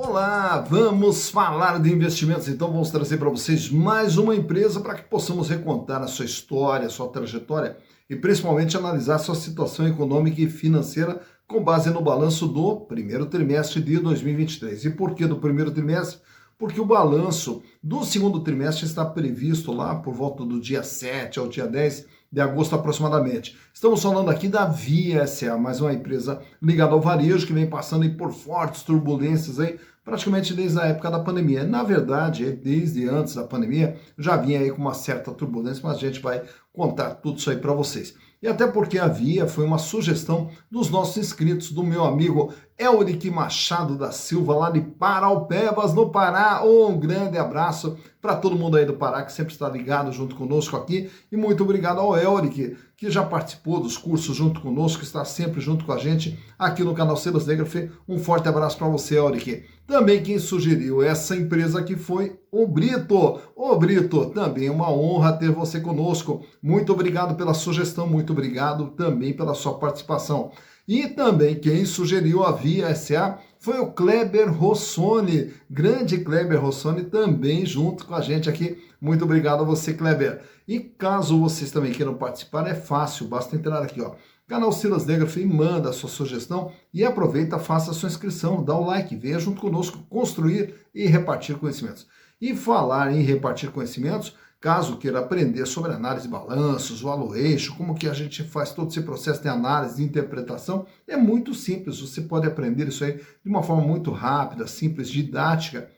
Olá, vamos falar de investimentos, então vamos trazer para vocês mais uma empresa para que possamos recontar a sua história, a sua trajetória e principalmente analisar a sua situação econômica e financeira com base no balanço do primeiro trimestre de 2023. E por que do primeiro trimestre? Porque o balanço do segundo trimestre está previsto lá por volta do dia 7 ao dia 10 de agosto aproximadamente. Estamos falando aqui da Via SA, mais uma empresa ligada ao varejo que vem passando aí por fortes turbulências aí, praticamente desde a época da pandemia. Na verdade, desde antes da pandemia, já vinha aí com uma certa turbulência, mas a gente vai contar tudo isso aí para vocês. E até porque a Via foi uma sugestão dos nossos inscritos, do meu amigo Elric Machado da Silva, lá de Paraupebas, no Pará. Um grande abraço para todo mundo aí do Pará, que sempre está ligado junto conosco aqui. E muito obrigado ao Elric, que já participou dos cursos junto conosco, que está sempre junto com a gente aqui no canal Silas Negrafê. Um forte abraço para você, Elric. Também quem sugeriu essa empresa aqui foi o Brito. Ô Brito, também uma honra ter você conosco. Muito obrigado pela sugestão, muito obrigado também pela sua participação. E também quem sugeriu a Via SA foi o Kleber Rossoni, grande Kleber Rossoni, também junto com a gente aqui. Muito obrigado a você, Kleber. E caso vocês também queiram participar, é fácil, basta entrar aqui, ó. Canal Silas Negrafê, manda a sua sugestão e aproveita, faça a sua inscrição, dá o like, venha junto conosco construir e repartir conhecimentos. E falar em repartir conhecimentos, caso queira aprender sobre análise de balanços, valuation, como que a gente faz todo esse processo de análise, de interpretação, é muito simples, você pode aprender isso aí de uma forma muito rápida, simples, didática,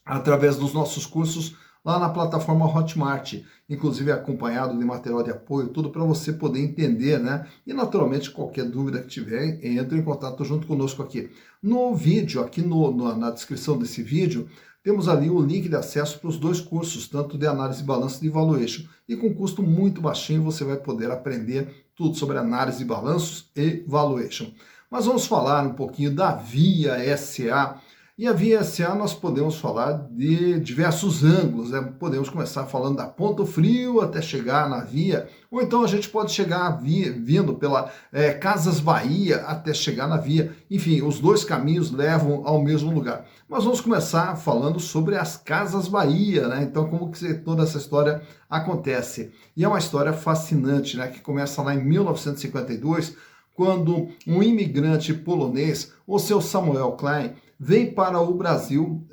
através dos nossos cursos lá na plataforma Hotmart, inclusive acompanhado de material de apoio, tudo para você poder entender, né? E naturalmente, qualquer dúvida que tiver, entre em contato junto conosco aqui. No vídeo, aqui na descrição desse vídeo, temos ali o link de acesso para os dois cursos, tanto de análise de balanço e de valuation. E com custo muito baixinho, você vai poder aprender tudo sobre análise de balanços e valuation. Mas vamos falar um pouquinho da Via SA. E a Via SA nós podemos falar de diversos ângulos, né? Podemos começar falando da Ponto Frio até chegar na Via, ou então a gente pode chegar vindo pela Casas Bahia até chegar na Via. Enfim, os dois caminhos levam ao mesmo lugar. Mas vamos começar falando sobre as Casas Bahia, né? Então, como que toda essa história acontece? E é uma história fascinante, né? Que começa lá em 1952, quando um imigrante polonês, o seu Samuel Klein, vem para o Brasil,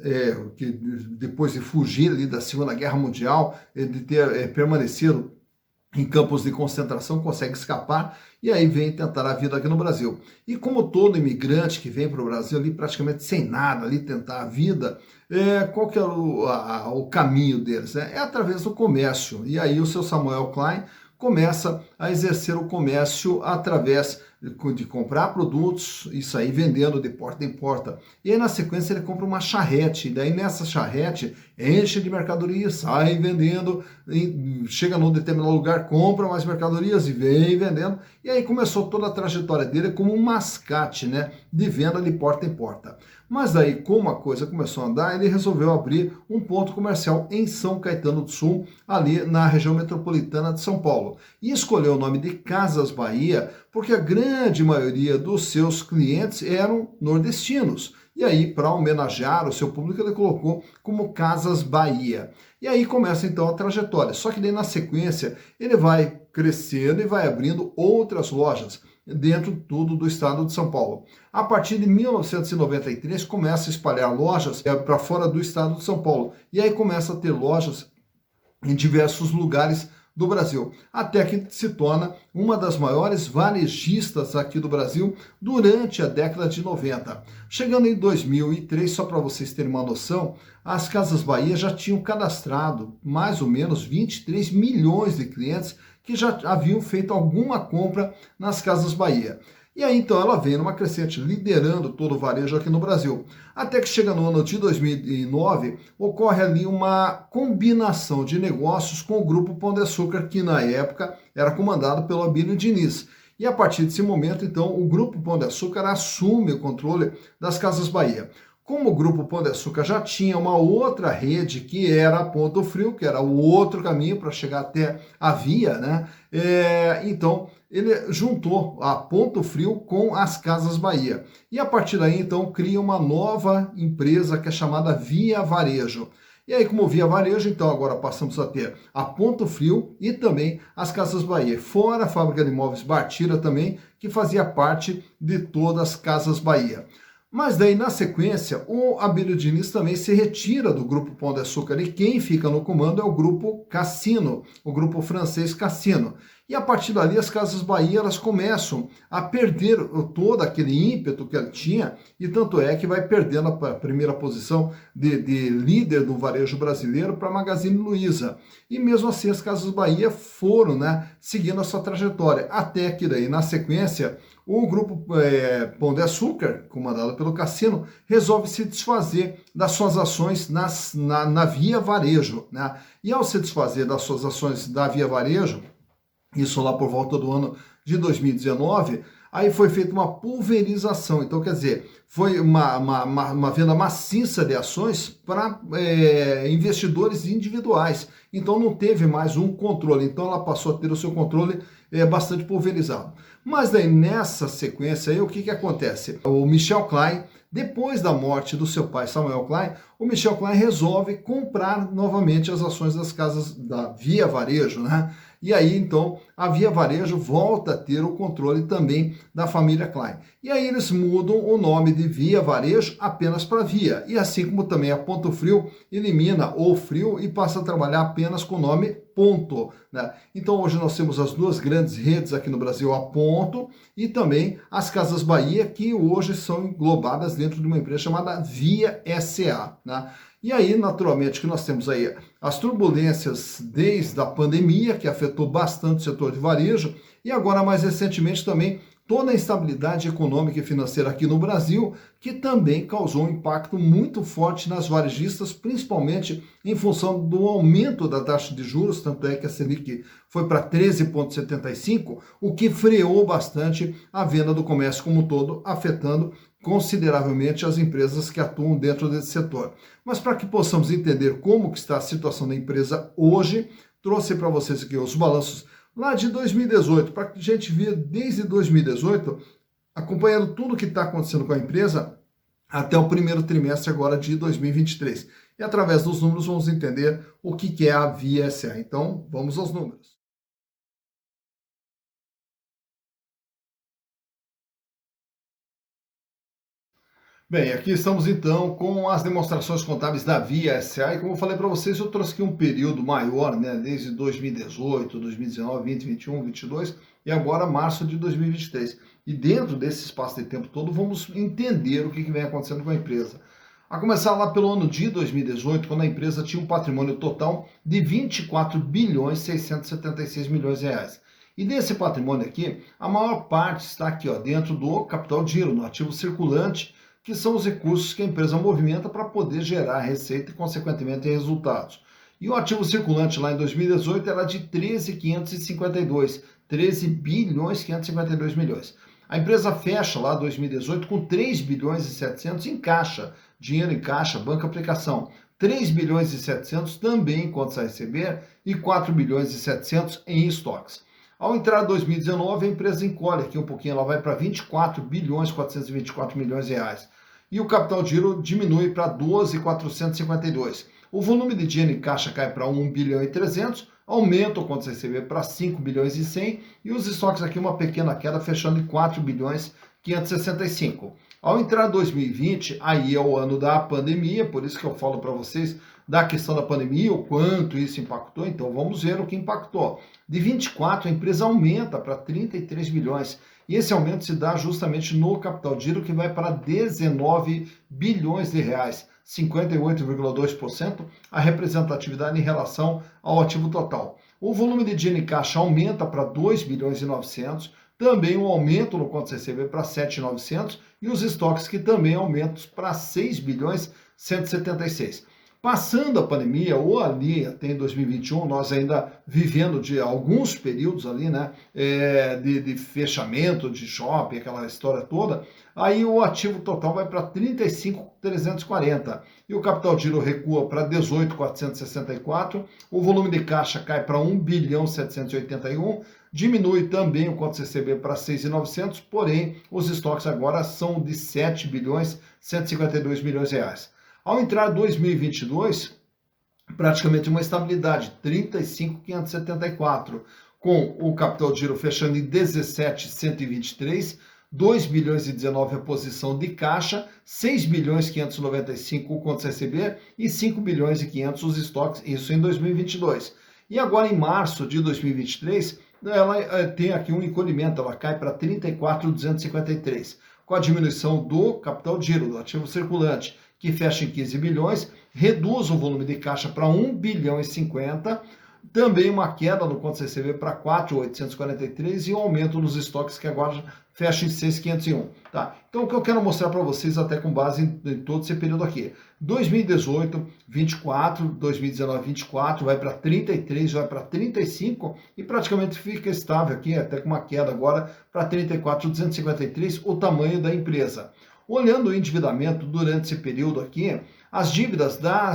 que depois de fugir ali da Segunda Guerra Mundial, de ter permanecido em campos de concentração, consegue escapar e aí vem tentar a vida aqui no Brasil. E como todo imigrante que vem para o Brasil ali praticamente sem nada, ali tentar a vida, qual que é o caminho deles? É através do comércio. E aí o seu Samuel Klein começa a exercer o comércio através de comprar produtos, isso aí vendendo de porta em porta. E aí na sequência ele compra uma charrete, e daí nessa charrete enche de mercadoria, sai vendendo, chega num determinado lugar, compra mais mercadorias e vem vendendo. E aí começou toda a trajetória dele como um mascate, né, de venda de porta em porta. Mas daí, como a coisa começou a andar, ele resolveu abrir um ponto comercial em São Caetano do Sul, ali na região metropolitana de São Paulo. E escolheu o nome de Casas Bahia, porque a grande maioria dos seus clientes eram nordestinos. E aí, para homenagear o seu público, ele colocou como Casas Bahia. E aí começa então a trajetória. Só que daí na sequência, ele vai crescendo e vai abrindo outras lojas dentro tudo do estado de São Paulo. A partir de 1993, começa a espalhar lojas para fora do estado de São Paulo. E aí começa a ter lojas em diversos lugares do Brasil, até que se torna uma das maiores varejistas aqui do Brasil durante a década de 90. Chegando em 2003, só para vocês terem uma noção, as Casas Bahia já tinham cadastrado mais ou menos 23 milhões de clientes que já haviam feito alguma compra nas Casas Bahia. E aí então ela vem numa crescente, liderando todo o varejo aqui no Brasil. Até que chega no ano de 2009, ocorre ali uma combinação de negócios com o Grupo Pão de Açúcar, que na época era comandado pelo Abílio Diniz. E a partir desse momento, então, o Grupo Pão de Açúcar assume o controle das Casas Bahia. Como o Grupo Pão de Açúcar já tinha uma outra rede, que era a Ponto Frio, que era o outro caminho para chegar até a Via, né? Então, ele juntou a Ponto Frio com as Casas Bahia. E a partir daí, então, cria uma nova empresa que é chamada Via Varejo. E aí, como Via Varejo, então agora passamos a ter a Ponto Frio e também as Casas Bahia. Fora a fábrica de imóveis Bartira também, que fazia parte de todas as Casas Bahia. Mas daí, na sequência, o Abílio Diniz também se retira do Grupo Pão de Açúcar e quem fica no comando é o Grupo Cassino, o grupo francês Cassino. E a partir dali, as Casas Bahia elas começam a perder todo aquele ímpeto que ele tinha, e tanto é que vai perdendo a primeira posição de líder do varejo brasileiro para a Magazine Luiza. E mesmo assim, as Casas Bahia foram, né, seguindo a sua trajetória, até que daí, na sequência, o Grupo Pão de Açúcar, comandado pelo Cassino, resolve se desfazer das suas ações na Via Varejo, né? E ao se desfazer das suas ações da Via Varejo, isso lá por volta do ano de 2019, aí foi feita uma pulverização. Então, quer dizer, foi uma venda maciça de ações para investidores individuais. Então, não teve mais um controle. Então, ela passou a ter o seu controle bastante pulverizado. Mas daí, nessa sequência aí, o que acontece? O Michel Klein, depois da morte do seu pai, Samuel Klein, o Michel Klein resolve comprar novamente as ações das casas da Via Varejo, né? E aí, então, a Via Varejo volta a ter o controle também da família Klein. E aí eles mudam o nome de Via Varejo apenas para Via. E assim como também a Ponto Frio elimina o Frio e passa a trabalhar apenas com o nome Ponto, né? Então hoje nós temos as duas grandes redes aqui no Brasil, a Ponto e também as Casas Bahia, que hoje são englobadas dentro de uma empresa chamada Via SA, né? E aí, naturalmente, que nós temos aí as turbulências desde a pandemia, que afetou bastante o setor de varejo, e agora, mais recentemente, também toda a instabilidade econômica e financeira aqui no Brasil, que também causou um impacto muito forte nas varejistas, principalmente em função do aumento da taxa de juros, tanto é que a Selic foi para 13,75, o que freou bastante a venda do comércio como um todo, afetando consideravelmente as empresas que atuam dentro desse setor. Mas para que possamos entender como que está a situação da empresa hoje, trouxe para vocês aqui os balanços lá de 2018, para que a gente vê desde 2018, acompanhando tudo o que está acontecendo com a empresa até o primeiro trimestre agora de 2023. E através dos números vamos entender o que é a Via SA. Então, vamos aos números. Bem, aqui estamos então com as demonstrações contábeis da Via SA e como eu falei para vocês, eu trouxe aqui um período maior, né, desde 2018, 2019, 20, 21, 22 e agora março de 2023. E dentro desse espaço de tempo todo, vamos entender o que vem acontecendo com a empresa. A começar lá pelo ano de 2018, quando a empresa tinha um patrimônio total de 24 bilhões 676 milhões de reais. E desse patrimônio aqui, a maior parte está aqui, ó, dentro do capital de giro, no ativo circulante, que são os recursos que a empresa movimenta para poder gerar receita e, consequentemente, resultados. E o ativo circulante lá em 2018 era de 13 bilhões 552 milhões. A empresa fecha lá 2018 com 3 bilhões e 700 em caixa, dinheiro em caixa, banco aplicação. 3 bilhões e 700 também em contas a receber e 4 bilhões e 700 em estoques. Ao entrar em 2019, a empresa encolhe aqui um pouquinho, ela vai para 24 bilhões 424 milhões de reais. E o capital de giro diminui para 12.452. O volume de dinheiro em caixa cai para 1 bilhão e 300, aumenta o contas a receber para 5 bilhões e 100 e os estoques aqui uma pequena queda fechando em 4 bilhões 565. Ao entrar 2020, aí é o ano da pandemia, por isso que eu falo para vocês da questão da pandemia, o quanto isso impactou, então vamos ver o que impactou. De 24, a empresa aumenta para 33 bilhões, e esse aumento se dá justamente no capital de giro, que vai para 19 bilhões de reais, 58,2% a representatividade em relação ao ativo total. O volume de dinheiro em caixa aumenta para 2 bilhões e 900, também um aumento no contas a receber para 7.900 e os estoques que também aumentam para 6 bilhões 176. Passando a pandemia, ou ali até em 2021, nós ainda vivendo de alguns períodos ali, né, de fechamento de shopping, aquela história toda, aí o ativo total vai para 35.340 e o capital de giro recua para 18.464, o volume de caixa cai para 1.781, diminui também o conto CCB para 6.900, porém os estoques agora são de 7.152 milhões. Ao entrar 2022, praticamente uma estabilidade, 35.574, com o capital de giro fechando em 17.123, 2 bilhões e 19 a posição de caixa, 6 bilhões 595 o conto CCB e 5 bilhões e 500 os estoques, isso em 2022. E agora em março de 2023, ela tem aqui um encolhimento, ela cai para 34.253, com a diminuição do capital de giro, do ativo circulante, que fecha em 15 bilhões, reduz o volume de caixa para 1 bilhão e 50, também uma queda no conto CCB para 4.843 e um aumento nos estoques que agora fecha em 6.501. Tá? Então o que eu quero mostrar para vocês até com base em todo esse período aqui. 2018, 24, 2019, 24, vai para 33, vai para 35 e praticamente fica estável aqui, até com uma queda agora para 34.253, o tamanho da empresa. Olhando o endividamento durante esse período aqui, as dívidas da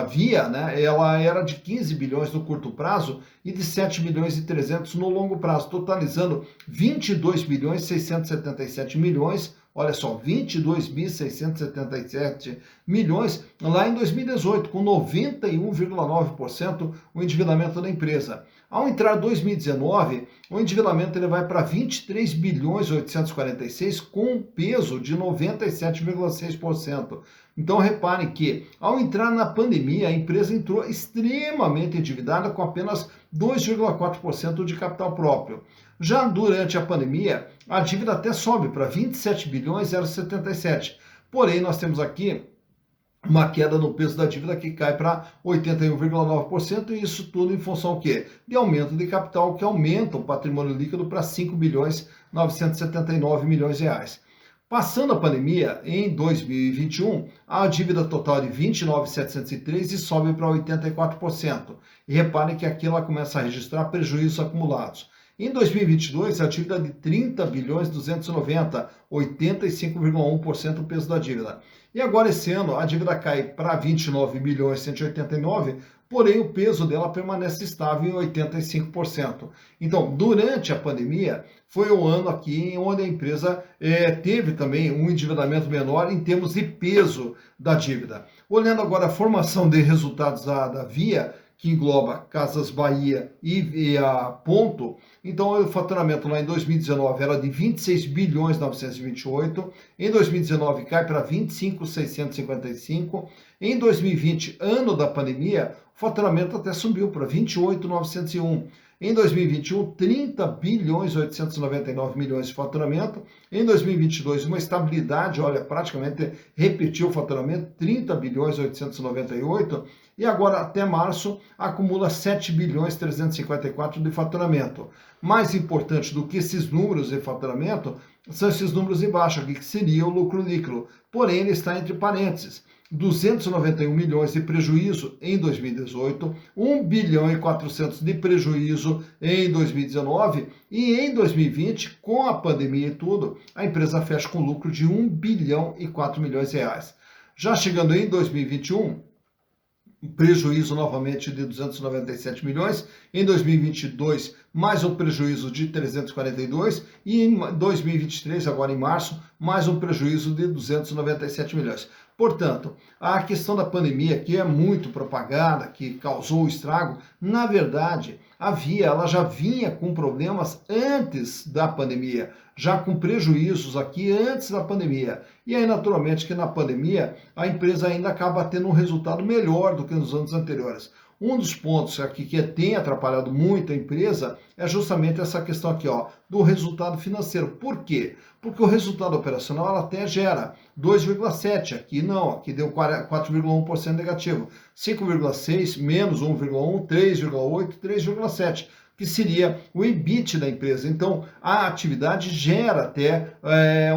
Via, né, ela era de 15 bilhões no curto prazo e de 7 bilhões e 300 no longo prazo, totalizando 22 bilhões 677 milhões, olha só, 22.677 milhões lá em 2018, com 91,9% o endividamento da empresa. Ao entrar 2019, o endividamento ele vai para 23 bilhões 846 com um peso de 97,6%. Então reparem que ao entrar na pandemia, a empresa entrou extremamente endividada com apenas 2,4% de capital próprio. Já durante a pandemia, a dívida até sobe para 27 bilhões 077. Porém, nós temos aqui uma queda no peso da dívida que cai para 81,9% e isso tudo em função do quê? De aumento de capital que aumenta o patrimônio líquido para 5 bilhões 979 milhões de reais. Passando a pandemia, em 2021, a dívida total é de 29.703 e sobe para 84%. E reparem que aqui ela começa a registrar prejuízos acumulados. Em 2022, a dívida de 30 bilhões 290, 85,1% o peso da dívida. E agora esse ano a dívida cai para 29 bilhões 189, porém o peso dela permanece estável em 85%. Então, durante a pandemia, foi o ano aqui onde a empresa teve também um endividamento menor em termos de peso da dívida. Olhando agora a formação de resultados da Via, que engloba Casas Bahia e a Ponto, então o faturamento lá em 2019 era de 26 bilhões 928, em 2019 cai para 25.655, em 2020, ano da pandemia, o faturamento até subiu para 28.901. Em 2021, 30 bilhões 899 milhões de faturamento. Em 2022, uma estabilidade, olha, praticamente repetiu o faturamento, 30 bilhões 898. E agora, até março, acumula 7 bilhões 354 de faturamento. Mais importante do que esses números de faturamento são esses números de baixo aqui, que seria o lucro líquido. Porém, ele está entre parênteses. 291 milhões de prejuízo em 2018, 1 bilhão e 400 de prejuízo em 2019 e em 2020, com a pandemia e tudo, a empresa fecha com lucro de 1 bilhão e 4 milhões de reais. Já chegando em 2021, prejuízo novamente de 297 milhões, em 2022 mais um prejuízo de 342 e em 2023, agora em março, mais um prejuízo de 297 milhões. Portanto, a questão da pandemia, que é muito propagada, que causou o estrago, na verdade, a Via ela já vinha com problemas antes da pandemia, já com prejuízos aqui antes da pandemia. E aí, naturalmente, que na pandemia a empresa ainda acaba tendo um resultado melhor do que nos anos anteriores. Um dos pontos aqui que tem atrapalhado muito a empresa é justamente essa questão aqui, ó, do resultado financeiro. Por quê? Porque o resultado operacional ela até gera 2,7, aqui não, aqui deu 4,1% negativo, 5,6, menos 1,1, 3,8, 3,7. que seria o EBIT da empresa. Então, a atividade gera até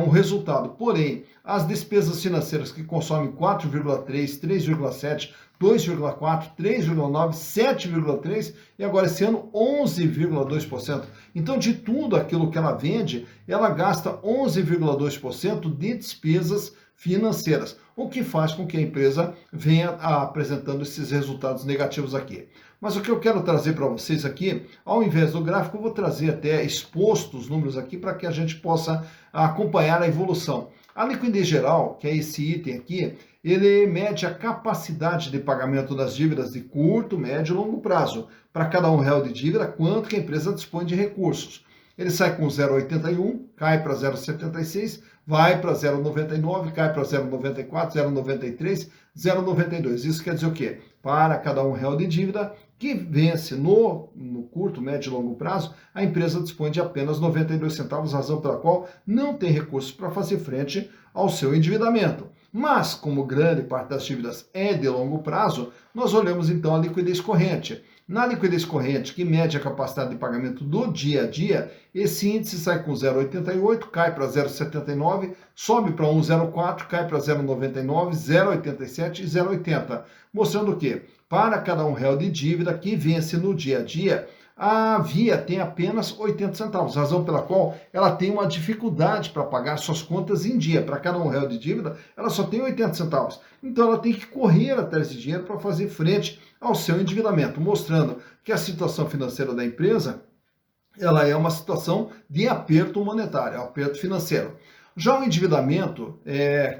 um resultado. Porém, as despesas financeiras que consomem 4,3, 3,7, 2,4, 3,9, 7,3 e agora esse ano 11,2%. Então, de tudo aquilo que ela vende, ela gasta 11,2% de despesas financeiras, o que faz com que a empresa venha apresentando esses resultados negativos aqui. Mas o que eu quero trazer para vocês aqui, ao invés do gráfico, eu vou trazer até exposto os números aqui para que a gente possa acompanhar a evolução. A liquidez geral, que é esse item aqui, ele mede a capacidade de pagamento das dívidas de curto, médio e longo prazo. Para cada R$ de dívida, quanto que a empresa dispõe de recursos. Ele sai com 0,81, cai para 0,76, vai para 0,99, cai para 0,94, 0,93, 0,92. Isso quer dizer o quê? Para cada R$ de dívida que vence no curto, médio e longo prazo, a empresa dispõe de apenas 92 centavos, razão pela qual não tem recursos para fazer frente ao seu endividamento. Mas, como grande parte das dívidas é de longo prazo, nós olhamos então a liquidez corrente. Na liquidez corrente, que mede a capacidade de pagamento do dia a dia, esse índice sai com 0,88, cai para 0,79, sobe para 1,04, cai para 0,99, 0,87 e 0,80. Mostrando que, para cada R$ de dívida que vence no dia a dia, a Via tem apenas 80 centavos, razão pela qual ela tem uma dificuldade para pagar suas contas em dia. Para cada R$ de dívida, ela só tem 80 centavos. Então, ela tem que correr atrás de dinheiro para fazer frente ao seu endividamento, mostrando que a situação financeira da empresa ela é uma situação de aperto monetário, aperto financeiro. Já o endividamento,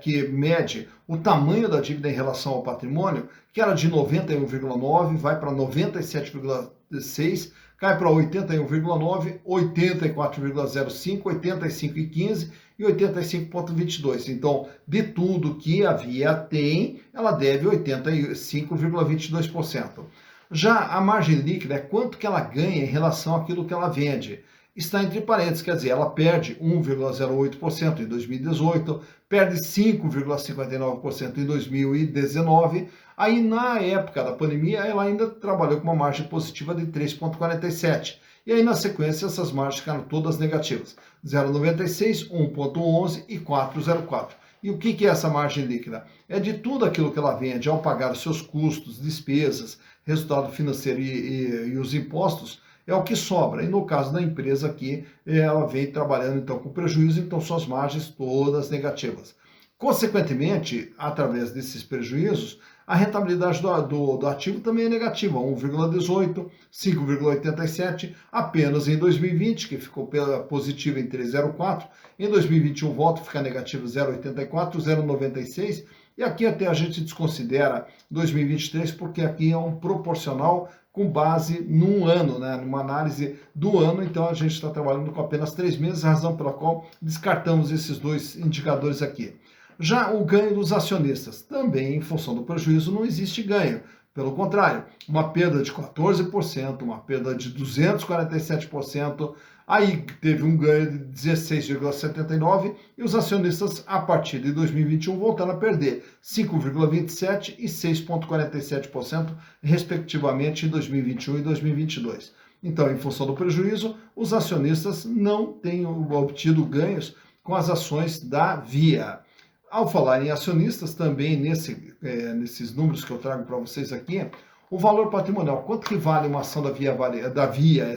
que mede o tamanho da dívida em relação ao patrimônio, que era de 91,9, vai para 97,6, cai para 81,9, 84,05, 85,15 e 85,22. Então, de tudo que a Via tem, ela deve 85,22%. Já a margem líquida é quanto que ela ganha em relação àquilo que ela vende. Está entre parênteses, quer dizer, ela perde 1,08% em 2018, perde 5,59% em 2019, aí na época da pandemia ela ainda trabalhou com uma margem positiva de 3,47%, e aí na sequência essas margens ficaram todas negativas, 0,96%, 1,11% e 4,04%. E o que é essa margem líquida? É de tudo aquilo que ela vende ao pagar os seus custos, despesas, resultado financeiro e os impostos, é o que sobra. E no caso da empresa aqui, ela vem trabalhando então com prejuízo, então suas margens todas negativas. Consequentemente, através desses prejuízos, a rentabilidade do ativo também é negativa, 1,18, 5,87, apenas em 2020, que ficou positiva em 3,04, em 2021 volta a ficar negativo 0,84, 0,96, e aqui até a gente desconsidera 2023, porque aqui é um proporcional com base num ano, né? Numa análise do ano, então a gente está trabalhando com apenas 3 meses, razão pela qual descartamos esses dois indicadores aqui. Já o ganho dos acionistas, também em função do prejuízo não existe ganho. Pelo contrário, uma perda de 14%, uma perda de 247%, aí teve um ganho de 16,79% e os acionistas, a partir de 2021, voltaram a perder 5,27% e 6,47%, respectivamente, em 2021 e 2022. Então, em função do prejuízo, os acionistas não têm obtido ganhos com as ações da Via. Ao falar em acionistas, também nesses números que eu trago para vocês aqui, o valor patrimonial, quanto que vale uma ação da Via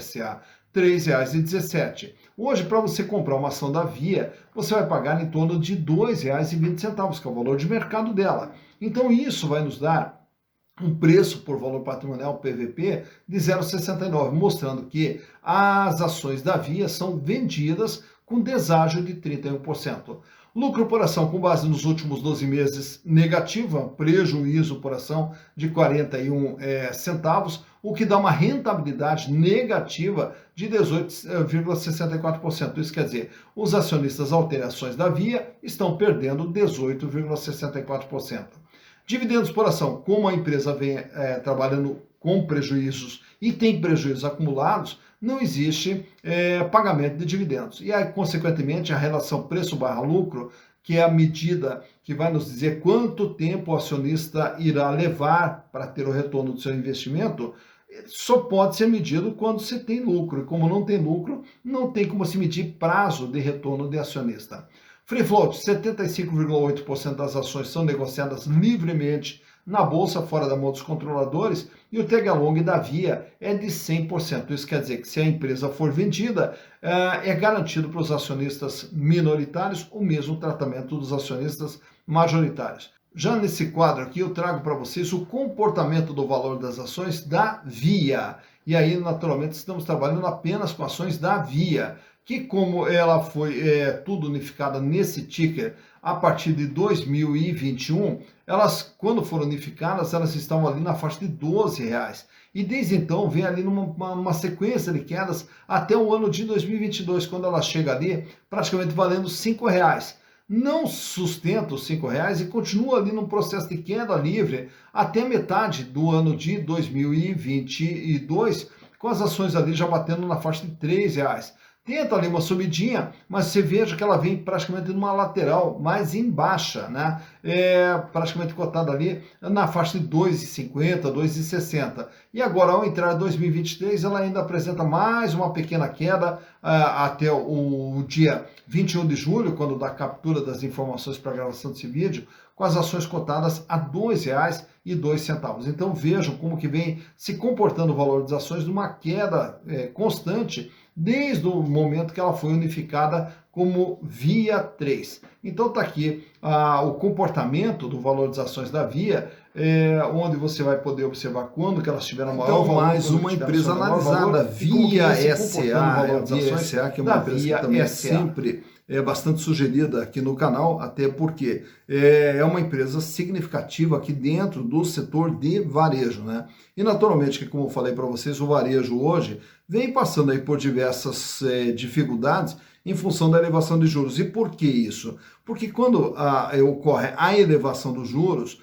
SA? R$ 3,17. Hoje, para você comprar uma ação da Via, você vai pagar em torno de R$ 2,20, que é o valor de mercado dela. Então, isso vai nos dar um preço por valor patrimonial PVP de 0,69, mostrando que as ações da Via são vendidas com deságio de 31%. Lucro por ação com base nos últimos 12 meses negativa, prejuízo por ação de 41 centavos, o que dá uma rentabilidade negativa de 18,64%. Isso quer dizer, os acionistas alterações da Via estão perdendo 18,64%. Dividendos por ação, como a empresa vem trabalhando com prejuízos e tem prejuízos acumulados, não existe pagamento de dividendos. E aí, consequentemente, a relação preço/lucro, que é a medida que vai nos dizer quanto tempo o acionista irá levar para ter o retorno do seu investimento, só pode ser medido quando você tem lucro. E como não tem lucro, não tem como se medir prazo de retorno de acionista. Free float, 75,8% das ações são negociadas livremente na bolsa, fora da mão dos controladores, e o tag along da Via é de 100%. Isso quer dizer que se a empresa for vendida, é garantido para os acionistas minoritários o mesmo tratamento dos acionistas majoritários. Já nesse quadro aqui eu trago para vocês o comportamento do valor das ações da Via. E aí, naturalmente, estamos trabalhando apenas com ações da Via, que como ela foi tudo unificada nesse ticker a partir de 2021, elas, quando foram unificadas, elas estavam ali na faixa de R$12. E desde então vem ali numa sequência de quedas até o ano de 2022, quando ela chega ali praticamente valendo R$5. Não sustenta os R$5 e continua ali num processo de queda livre até metade do ano de 2022, com as ações ali já batendo na faixa de R$3. Tenta ali uma subidinha, mas você veja que ela vem praticamente numa lateral mais em baixa, né? Praticamente cotada ali na faixa de 2,50, 2,60. E agora, ao entrar em 2023, ela ainda apresenta mais uma pequena queda até o dia 21 de julho, quando dá captura das informações para a gravação desse vídeo, com as ações cotadas a R$2,02. Então vejam como que vem se comportando o valor das ações numa queda constante, desde o momento que ela foi unificada como Via 3. Então está aqui o comportamento do valor das ações da Via, onde você vai poder observar quando que elas tiveram maior valor. Mais uma empresa analisada, Via SA, que é uma empresa que também sempre é bastante sugerida aqui no canal, até porque é uma empresa significativa aqui dentro do setor de varejo, né? E naturalmente, que como eu falei para vocês, o varejo hoje vem passando aí por diversas dificuldades em função da elevação de juros. E por que isso? Porque quando ocorre a elevação dos juros,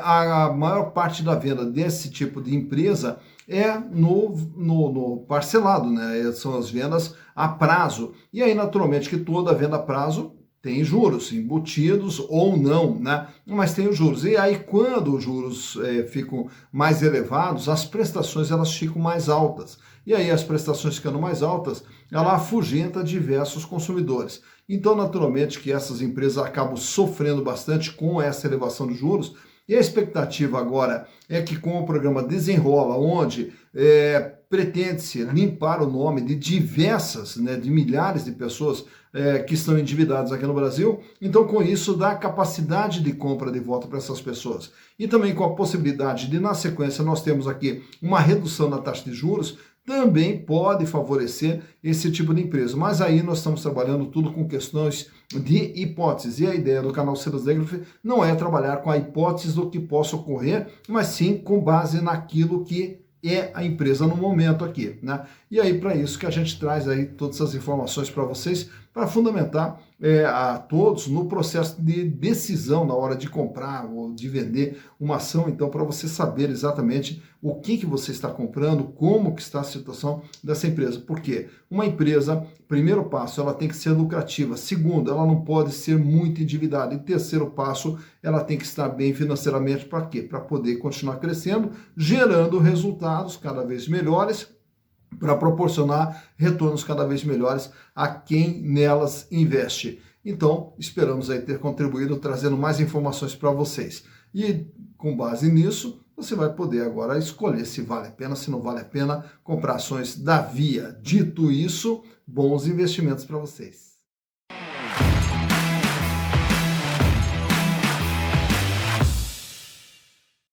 a maior parte da venda desse tipo de empresa é no parcelado, né? São as vendas a prazo. E aí, naturalmente, que toda venda a prazo tem juros embutidos ou não, né? Mas tem os juros. E aí, quando os juros ficam mais elevados, as prestações elas ficam mais altas. E aí, as prestações ficando mais altas, ela afugenta diversos consumidores. Então, naturalmente, que essas empresas acabam sofrendo bastante com essa elevação de juros. E a expectativa agora é que com o programa Desenrola, onde pretende-se limpar o nome de diversas, né, de milhares de pessoas que estão endividadas aqui no Brasil, então com isso dá capacidade de compra de volta para essas pessoas. E também com a possibilidade de, na sequência, nós temos aqui uma redução na taxa de juros, também pode favorecer esse tipo de empresa. Mas aí nós estamos trabalhando tudo com questões de hipóteses. E a ideia do canal Silas Degraf não é trabalhar com a hipótese do que possa ocorrer, mas sim com base naquilo que é a empresa no momento aqui, né? E aí para isso que a gente traz aí todas essas informações para vocês, para fundamentar a todos no processo de decisão na hora de comprar ou de vender uma ação, então para você saber exatamente o que você está comprando, como que está a situação dessa empresa. Porque uma empresa, primeiro passo, ela tem que ser lucrativa. Segundo, ela não pode ser muito endividada. E terceiro passo, ela tem que estar bem financeiramente. Para quê? Para poder continuar crescendo, gerando resultados cada vez melhores, para proporcionar retornos cada vez melhores a quem nelas investe. Então, esperamos aí ter contribuído trazendo mais informações para vocês. E com base nisso, você vai poder agora escolher se vale a pena, se não vale a pena comprar ações da Via. Dito isso, bons investimentos para vocês.